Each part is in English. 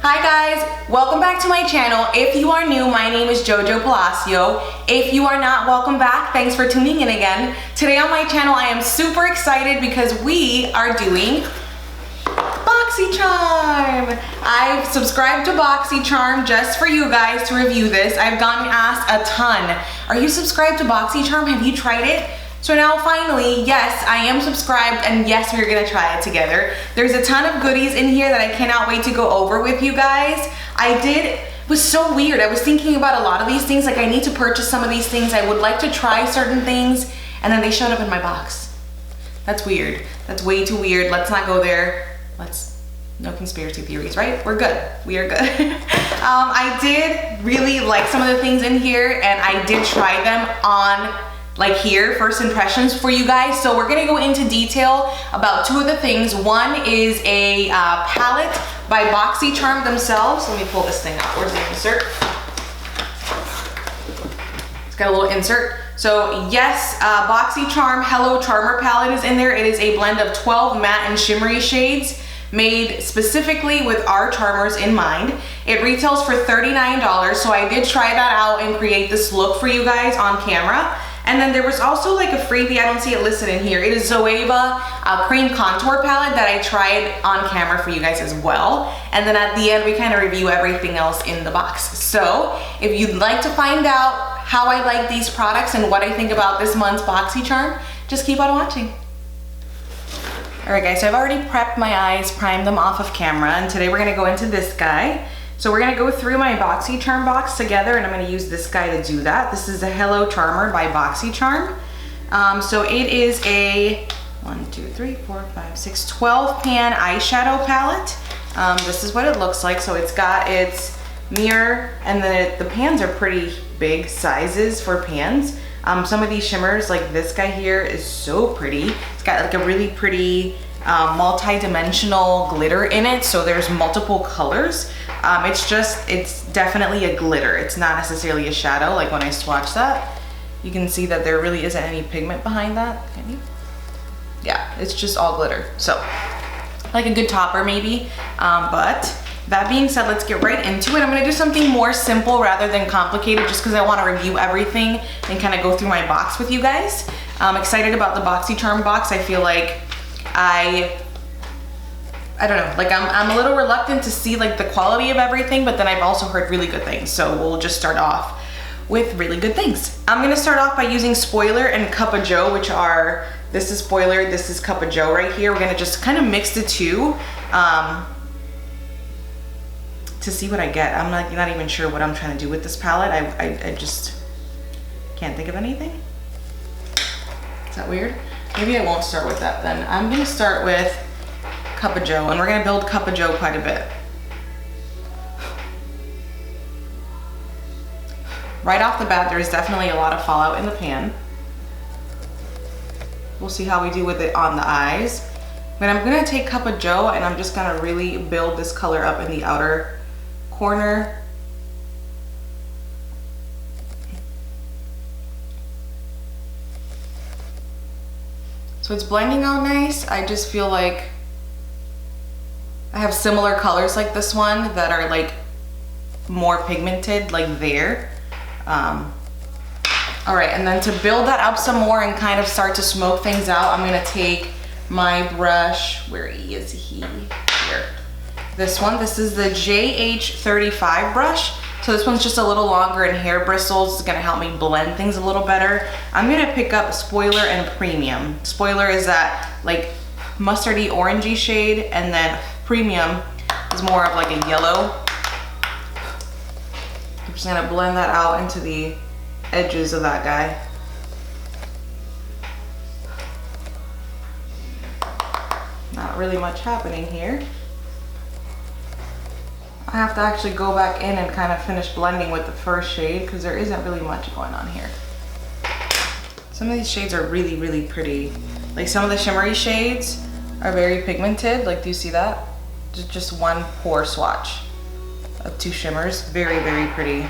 Hi guys, welcome back to my channel. If you are new, my name is Jojo Palacio. If you are not, welcome back. Thanks for tuning in again. Today on my channel, I am super excited because we are doing Boxy Charm. I've subscribed to Boxy Charm just for you guys to review this. I've gotten asked a ton, are you subscribed to Boxy Charm? Have you tried it? So now finally, yes, I am subscribed, and yes, we're gonna try it together. There's a ton of goodies in here that I cannot wait to go over with you guys. It was so weird. I was thinking about a lot of these things, like I need to purchase some of these things. I would like to try certain things, and then they showed up in my box. That's weird. That's way too weird. Let's not go there. No conspiracy theories, right? We're good. We are good. I did really like some of the things in here, and I did try them on here, first impressions for you guys. So we're gonna go into detail about two of the things. One is a palette by Boxy Charm themselves. Let me pull this thing out. Where's the insert? It's got a little insert. So yes, Boxy Charm Hello Charmer palette is in there. It is a blend of 12 matte and shimmery shades made specifically with our charmers in mind. It retails for $39, so I did try that out and create this look for you guys on camera. And then there was also like a freebie, I don't see it listed in here. It is Zoeva cream contour palette that I tried on camera for you guys as well. And then at the end, we kind of review everything else in the box. So if you'd like to find out how I like these products and what I think about this month's Boxy Charm, just keep on watching. All right guys, so I've already prepped my eyes, primed them off of camera, and today we're gonna go into this guy. So we're gonna go through my Boxy Charm box together, and I'm gonna use this guy to do that. This is a Hello Charmer by Boxy Charm. So it is a 12 pan eyeshadow palette. This is what it looks like. So it's got its mirror, and then the pans are pretty big sizes for pans. Some of these shimmers, like this guy here, is so pretty. It's got like a really pretty multi-dimensional glitter in it, so there's multiple colors. It's definitely a glitter. It's not necessarily a shadow. Like when I swatch that, you can see that there really isn't any pigment behind that. Can you? Yeah, it's just all glitter. So like a good topper maybe, but that being said, let's get right into it. I'm gonna do something more simple rather than complicated, just because I want to review everything and kind of go through my box with you guys. I'm excited about the Boxy Charm box. I feel like I don't know, like I'm a little reluctant to see like the quality of everything, but then I've also heard really good things. So we'll just start off with really good things. I'm gonna start off by using Spoiler and Cup of Joe, which are, this is Spoiler, this is Cup of Joe right here. We're gonna just kind of mix the two to see what I get. I'm not even sure what I'm trying to do with this palette. I just can't think of anything. Is that weird? Maybe I won't start with that then. I'm gonna start with Cup of Joe, and we're gonna build Cup of Joe quite a bit. Right off the bat, there's definitely a lot of fallout in the pan. We'll see how we do with it on the eyes. But I'm gonna take Cup of Joe, and I'm just gonna really build this color up in the outer corner. So it's blending out nice. I just feel like I have similar colors like this one that are like more pigmented, like there. All right, and then to build that up some more and kind of start to smoke things out, I'm gonna take my brush. Where is he? Here. This one. This is the JH35 brush. So this one's just a little longer and hair bristles. It's gonna help me blend things a little better. I'm gonna pick up Spoiler and Premium. Spoiler is that like mustardy orangey shade, and then Premium is more of like a yellow. I'm just gonna blend that out into the edges of that guy. Not really much happening here. I have to actually go back in and kind of finish blending with the first shade because there isn't really much going on here. Some of these shades are really, really pretty. Like some of the shimmery shades are very pigmented. Like, do you see that? Just one pour swatch of two shimmers. Very, very pretty.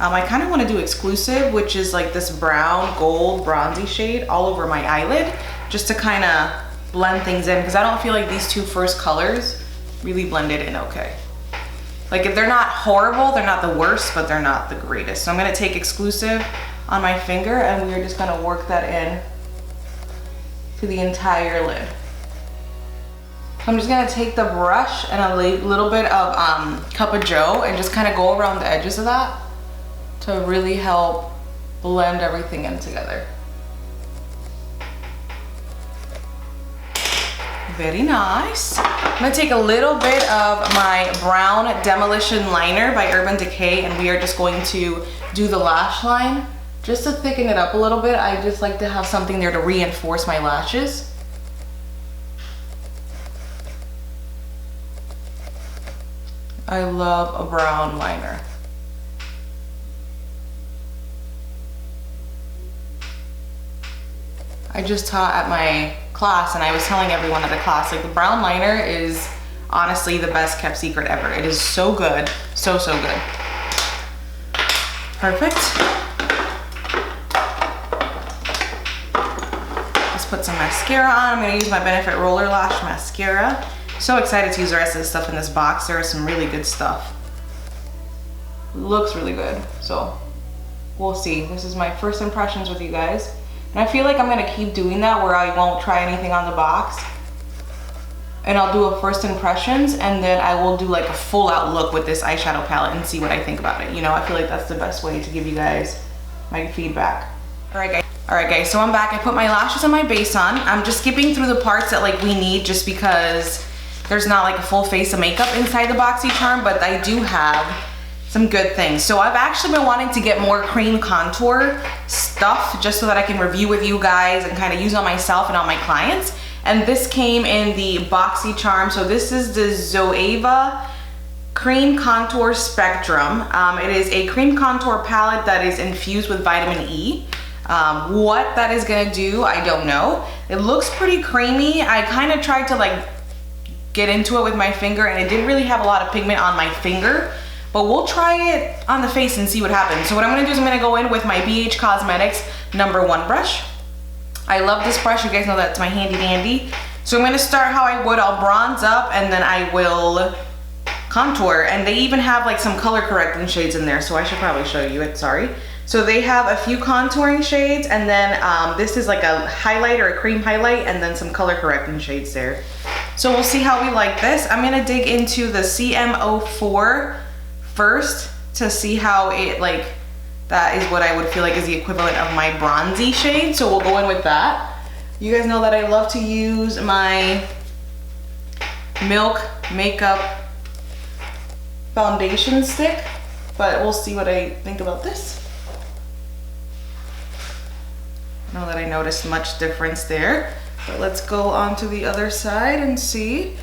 I kind of want to do Exclusive, which is like this brown, gold, bronzy shade all over my eyelid, just to kind of blend things in, because I don't feel like these two first colors really blended in okay. Like if they're not horrible, they're not the worst, but they're not the greatest. So I'm gonna take Exclusive on my finger and we are just gonna work that in to the entire lid. So I'm just gonna take the brush and a little bit of Cup of Joe and just kind of go around the edges of that to really help blend everything in together. Very nice. I'm gonna take a little bit of my brown Demolition Liner by Urban Decay and we are just going to do the lash line just to thicken it up a little bit. I just like to have something there to reinforce my lashes. I love a brown liner. I just taught at my class and I was telling everyone at the class, like the brown liner is honestly the best kept secret ever. It is so good, so good. Perfect. Let's put some mascara on. I'm gonna use my Benefit Roller Lash Mascara. So excited to use the rest of the stuff in this box. There is some really good stuff. Looks really good, so we'll see. This is my first impressions with you guys. And I feel like I'm gonna keep doing that where I won't try anything on the box. And I'll do a first impressions and then I will do like a full out look with this eyeshadow palette and see what I think about it. You know, I feel like that's the best way to give you guys my feedback. All right guys, so I'm back. I put my lashes and my base on. I'm just skipping through the parts that like we need just because there's not like a full face of makeup inside the Boxy Charm, but I do have some good things. So I've actually been wanting to get more cream contour stuff just so that I can review with you guys and kind of use on myself and on my clients. And this came in the Boxy Charm. So this is the Zoeva Cream Contour Spectrum. It is a cream contour palette that is infused with vitamin E. What that is gonna do, I don't know. It looks pretty creamy. I kind of tried to like get into it with my finger and it didn't really have a lot of pigment on my finger. But we'll try it on the face and see what happens. So what I'm gonna do is I'm gonna go in with my BH Cosmetics #1 brush. I love this brush, you guys know that's my handy dandy. So I'm gonna start how I would, I'll bronze up and then I will contour. And they even have like some color correcting shades in there, so I should probably show you it, sorry. So they have a few contouring shades and then this is like a highlight or a cream highlight and then some color correcting shades there. So we'll see how we like this. I'm gonna dig into the CM04 first to see how it like, that is what I would feel like is the equivalent of my bronzy shade. So we'll go in with that. You guys know that I love to use my Milk Makeup foundation stick, but we'll see what I think about this. I don't know that I noticed much difference there, but let's go on to the other side and see.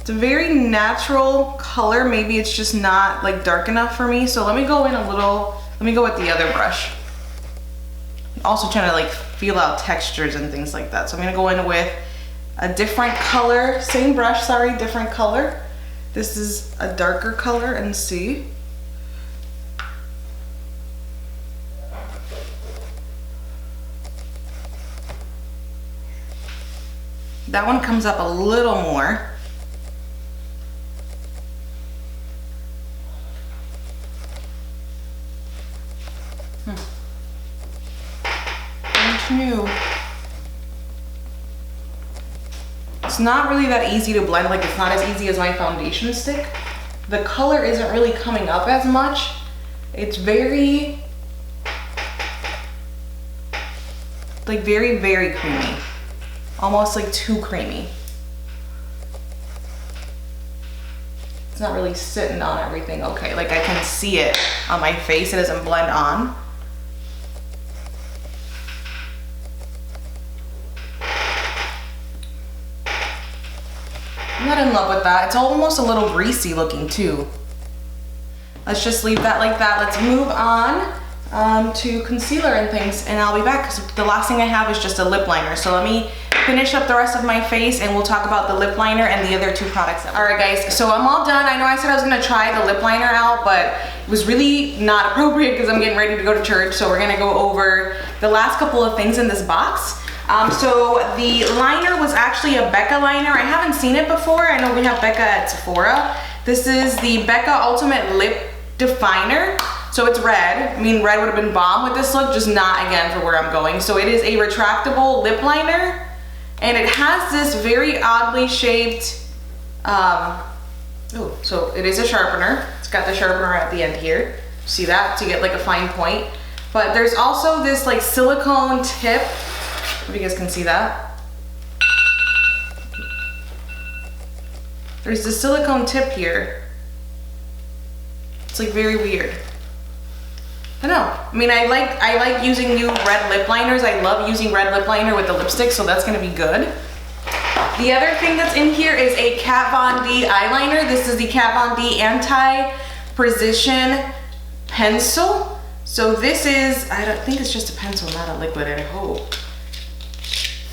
It's a very natural color. Maybe it's just not like dark enough for me. So let me go in a little, let me go with the other brush. I'm also trying to like feel out textures and things like that. So I'm gonna go in with a different color, same brush, sorry, different color. This is a darker color and see. That one comes up a little more. New. It's not really that easy to blend, like it's not as easy as my foundation stick. The color isn't really coming up as much. It's very, like very creamy. Almost like too creamy. It's not really sitting on everything. Okay, like I can see it on my face, it doesn't blend on. I'm not in love with that. It's almost a little greasy looking too. Let's just leave that like that. Let's move on to concealer and things, and I'll be back because the last thing I have is just a lip liner. So let me finish up the rest of my face and we'll talk about the lip liner and the other two products. All right guys, so I'm all done. I know I said I was gonna try the lip liner out, but it was really not appropriate because I'm getting ready to go to church. So we're gonna go over the last couple of things in this box. So the liner was actually a Becca liner. I haven't seen it before. I know we have Becca at Sephora. This is the Becca Ultimate Lip Definer. So it's red. I mean, red would have been bomb with this look, just not again for where I'm going. So it is a retractable lip liner, and it has this very oddly shaped, so it is a sharpener. It's got the sharpener at the end here. See that? To get like a fine point. But there's also this like silicone tip, if you guys can see that. There's the silicone tip here. It's like very weird. I don't know. I mean, I like using new red lip liners. I love using red lip liner with the lipstick, so that's gonna be good. The other thing that's in here is a Kat Von D eyeliner. This is the Kat Von D Anti-Precision Pencil. So this is, I don't think it's just a pencil, not a liquid, I hope.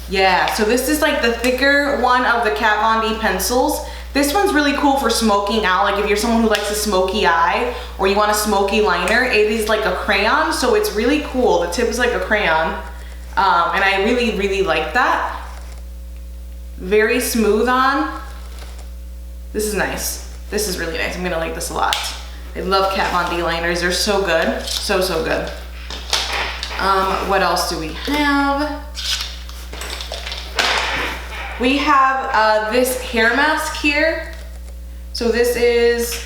Yeah, so this is like the thicker one of the Kat Von D pencils. This one's really cool for smoking out, like if you're someone who likes a smoky eye or you want a smoky liner. It is like a crayon, so it's really cool. The tip is like a crayon, and I really like that. Very smooth on. This is nice. This is really nice. I'm gonna like this a lot. I love Kat Von D liners. They're so good, so good. What else do we have? We have this hair mask here. So this is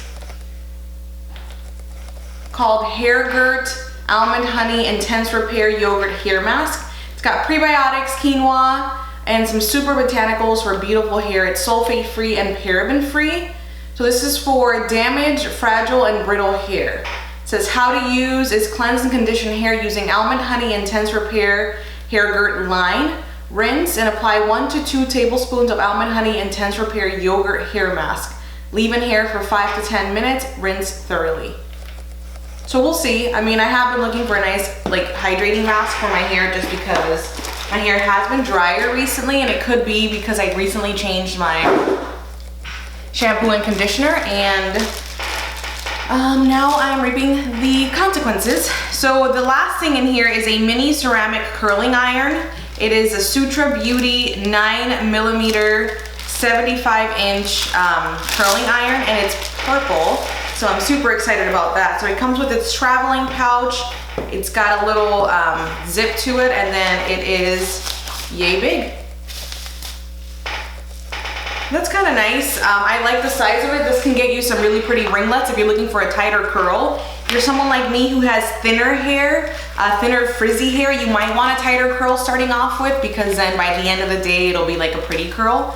called Hairgurt Almond Honey Intense Repair Yogurt Hair Mask. It's got prebiotics, quinoa, and some super botanicals for beautiful hair. It's sulfate free and paraben free. So this is for damaged, fragile, and brittle hair. It says how to use is cleanse and condition hair using Almond Honey Intense Repair Hairgurt line. Rinse and apply 1 to 2 tablespoons of Almond Honey Intense Repair Yogurt Hair Mask. Leave in hair for 5 to 10 minutes. Rinse thoroughly. So we'll see. I mean, I have been looking for a nice like hydrating mask for my hair just because my hair has been drier recently, and it could be because I recently changed my shampoo and conditioner, and now I'm reaping the consequences. So the last thing in here is a mini ceramic curling iron. It is a Sutra Beauty 9mm 75-inch curling iron, and it's purple, so I'm super excited about that. So it comes with its traveling pouch. It's got a little zip to it, and then it is yay big. That's kind of nice. I like the size of it. This can get you some really pretty ringlets if you're looking for a tighter curl. If you're someone like me who has thinner hair, thinner frizzy hair, you might want a tighter curl starting off with, because then by the end of the day, it'll be like a pretty curl.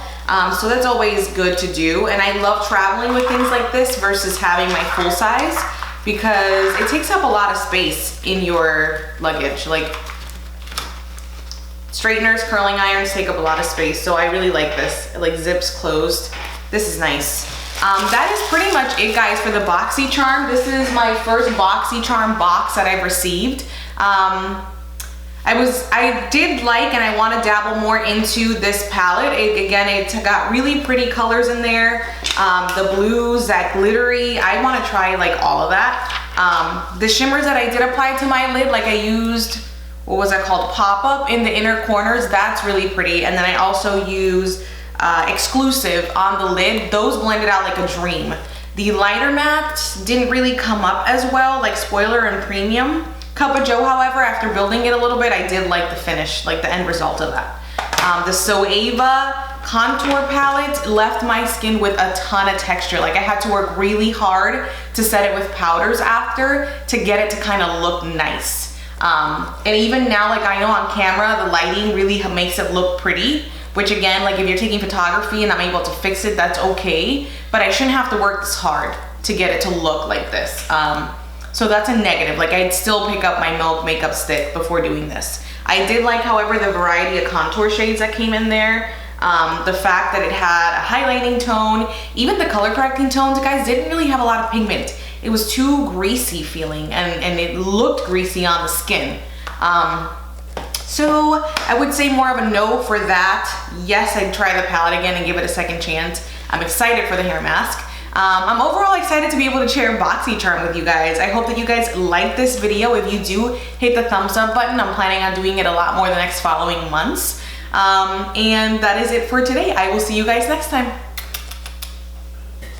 So that's always good to do. And I love traveling with things like this versus having my full size, because it takes up a lot of space in your luggage. Like straighteners, curling irons take up a lot of space, so I really like this. It like zips closed. This is nice. That is pretty much it, guys, for the Boxy Charm. This is my first Boxy Charm box that I've received. I did like, and I want to dabble more into this palette. Again, it's got really pretty colors in there. The blues, that glittery. I want to try like all of that. The shimmers that I did apply to my lid, like I used, what was that called? Pop-up in the inner corners. That's really pretty. And then I also use Exclusive on the lid. Those blended out like a dream. The lighter mattes didn't really come up as well, like Spoiler and Premium. Cup of Joe, however, after building it a little bit, I did like the finish, like the end result of that. The Soeva contour palette left my skin with a ton of texture. Like I had to work really hard to set it with powders after to get it to kind of look nice. And even now, like I know on camera, the lighting really makes it look pretty, which again, like if you're taking photography and I'm able to fix it, that's okay. But I shouldn't have to work this hard to get it to look like this. So that's a negative. Like I'd still pick up my Milk makeup stick before doing this. I did like, however, the variety of contour shades that came in there. The fact that it had a highlighting tone, even the color correcting tones, guys, didn't really have a lot of pigment. It was too greasy feeling, and it looked greasy on the skin. So I would say more of a no for that. Yes, I'd try the palette again and give it a second chance. I'm excited for the hair mask. I'm overall excited to be able to share Boxy Charm with you guys. I hope that you guys like this video. If you do, hit the thumbs up button. I'm planning on doing it a lot more the next following months. And that is it for today. I will see you guys next time.